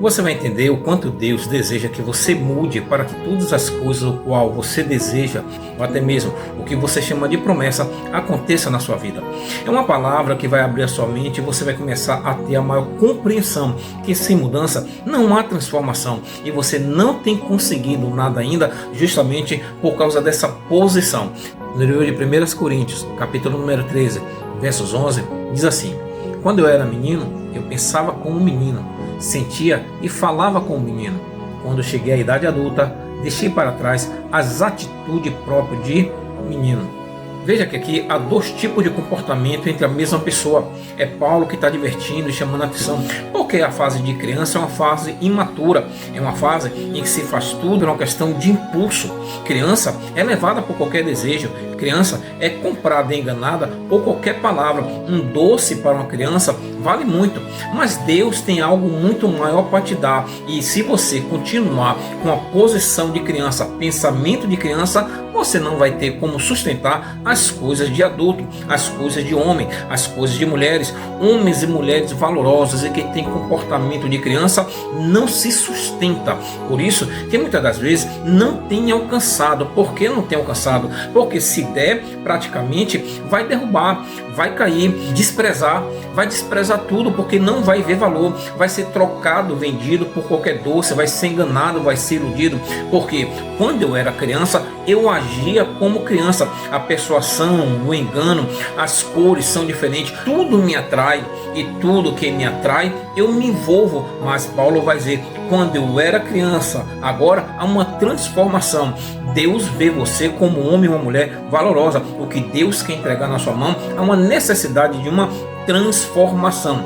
Você vai entender o quanto Deus deseja que você mude para que todas as coisas o qual você deseja, ou até mesmo o que você chama de promessa, aconteça na sua vida. É uma palavra que vai abrir a sua mente e você vai começar a ter a maior compreensão que sem mudança não há transformação e você não tem conseguido nada ainda justamente por causa dessa posição. No livro de 1 Coríntios, capítulo número 13, versos 11, diz assim: quando eu era menino, eu pensava como um menino, sentia e falava como um menino. Quando cheguei à idade adulta, deixei para trás as atitudes próprias de menino. Veja que aqui há dois tipos de comportamento entre a mesma pessoa. É Paulo que está advertindo e chamando a atenção, porque a fase de criança é uma fase imatura, é uma fase em que se faz tudo, é uma questão de impulso. Criança é levada por qualquer desejo, criança é comprada e enganada por qualquer palavra. Um doce para uma criança vale muito, mas Deus tem algo muito maior para te dar, e se você continuar com a posição de criança, pensamento de criança, você não vai ter como sustentar as coisas de adulto, as coisas de homem, as coisas de mulheres. Homens e mulheres valorosos e que têm comportamento de criança não se sustenta. Por isso que muitas das vezes não tem alcançado. Por que não tem alcançado? Porque se der, praticamente vai derrubar, vai cair, vai desprezar tudo, porque não vai ver valor, vai ser trocado, vendido por qualquer doce, vai ser enganado, vai ser iludido. Porque quando eu era criança, eu agia como criança. A persuasão, o engano, as cores são diferentes, tudo me atrai, e tudo que me atrai eu me envolvo. Mas Paulo vai dizer: quando eu era criança, agora há uma transformação. Deus vê você como um homem e uma mulher valorosa. O que Deus quer entregar na sua mão é uma necessidade de uma transformação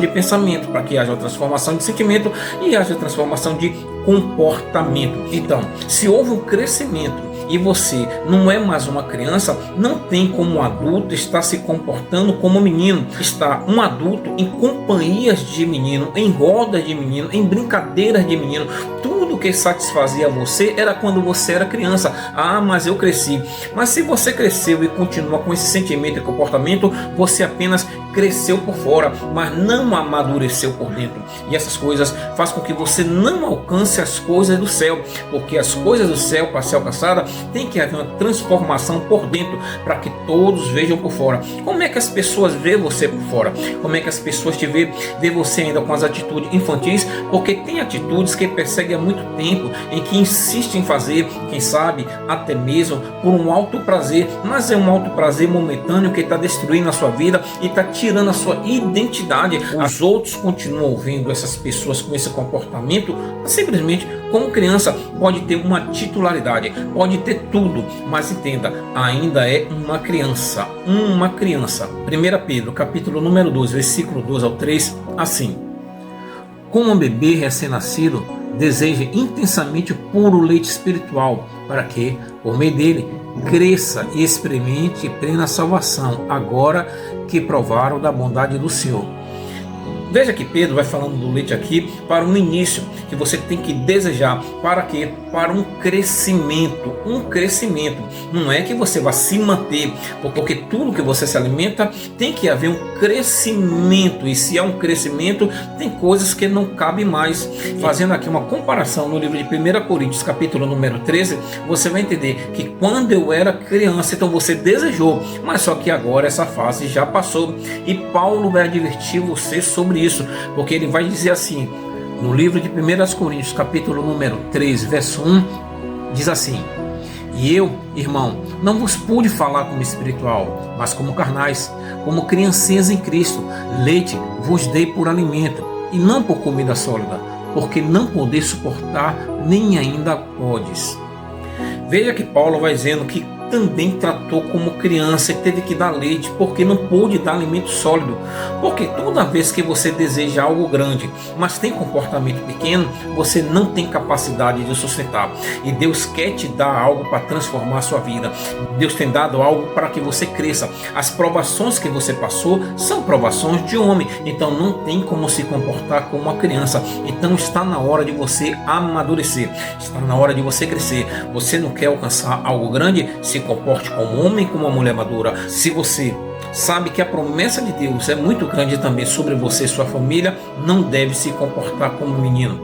de pensamento, para que haja uma transformação de sentimento e haja transformação de comportamento. Então, se houve um crescimento e você não é mais uma criança, não tem como um adulto estar se comportando como menino. Está um adulto em companhias de menino, em rodas de menino, em brincadeiras de menino. Tudo que satisfazia você era quando você era criança. Ah, mas eu cresci. Mas se você cresceu e continua com esse sentimento e comportamento, você apenas cresceu por fora, mas não amadureceu por dentro. E essas coisas fazem com que você não alcance as coisas do céu, porque as coisas do céu, para ser alcançada, tem que haver uma transformação por dentro, para que todos vejam por fora. Como é que as pessoas veem você por fora? Como é que as pessoas te veem você ainda com as atitudes infantis? Porque tem atitudes que perseguem há muito tempo, em que insistem em fazer, quem sabe até mesmo por um alto prazer, mas é um alto prazer momentâneo que está destruindo a sua vida e está tirando a sua identidade. Os outros continuam vendo essas pessoas com esse comportamento simplesmente como criança. Pode ter uma titularidade, pode ter tudo, mas entenda, ainda é uma criança. 1 Pedro, capítulo número 2, versículo 2 ao 3, assim: como um bebê recém-nascido deseja intensamente o puro leite espiritual, para que, por meio dele, cresça e experimente plena salvação, agora que provaram da bondade do Senhor. Veja que Pedro vai falando do leite aqui para um início que você tem que desejar. Para quê? Para um crescimento. Não é que você vai se manter, porque tudo que você se alimenta tem que haver um crescimento. E se há um crescimento, tem coisas que não cabem mais. Fazendo aqui uma comparação no livro de 1 Coríntios, capítulo número 13, você vai entender que quando eu era criança, então você desejou, mas só que agora essa fase já passou. E Paulo vai advertir você sobre isso, porque ele vai dizer assim, no livro de 1 Coríntios, capítulo número 3, verso 1, diz assim: e eu, irmão, não vos pude falar como espiritual, mas como carnais, como criancinhas em Cristo. Leite vos dei por alimento, e não por comida sólida, porque não podeis suportar, nem ainda podes. Veja que Paulo vai dizendo que também tratou como criança e teve que dar leite, porque não pôde dar alimento sólido. Porque toda vez que você deseja algo grande, mas tem comportamento pequeno, você não tem capacidade de sustentar. E Deus quer te dar algo para transformar a sua vida. Deus tem dado algo para que você cresça. As provações que você passou são provações de homem, então não tem como se comportar como uma criança. Então está na hora de você amadurecer, está na hora de você crescer. Você não quer alcançar algo grande? Se comporte como um homem, como uma mulher madura. Se você sabe que a promessa de Deus é muito grande também sobre você e sua família, não deve se comportar como menino,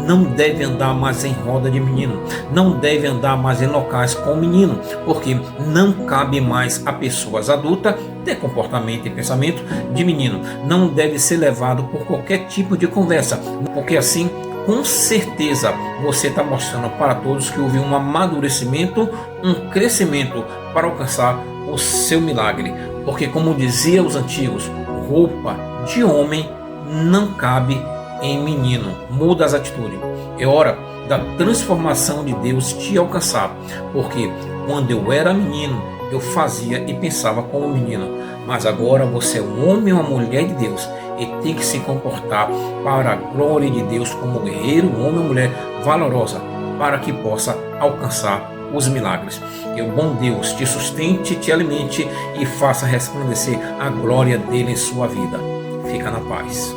não deve andar mais em roda de menino, não deve andar mais em locais com menino, porque não cabe mais a pessoas adultas ter comportamento e pensamento de menino. Não deve ser levado por qualquer tipo de conversa, porque assim, com certeza, você está mostrando para todos que houve um amadurecimento, um crescimento para alcançar o seu milagre. Porque, como diziam os antigos, roupa de homem não cabe em menino. Muda as atitudes. É hora da transformação de Deus te alcançar. Porque quando eu era menino, eu fazia e pensava como menino. Mas agora você é um homem ou uma mulher de Deus e tem que se comportar para a glória de Deus como guerreiro, um homem ou mulher valorosa, para que possa alcançar os milagres. Que o bom Deus te sustente, te alimente e faça resplandecer a glória dele em sua vida. Fica na paz.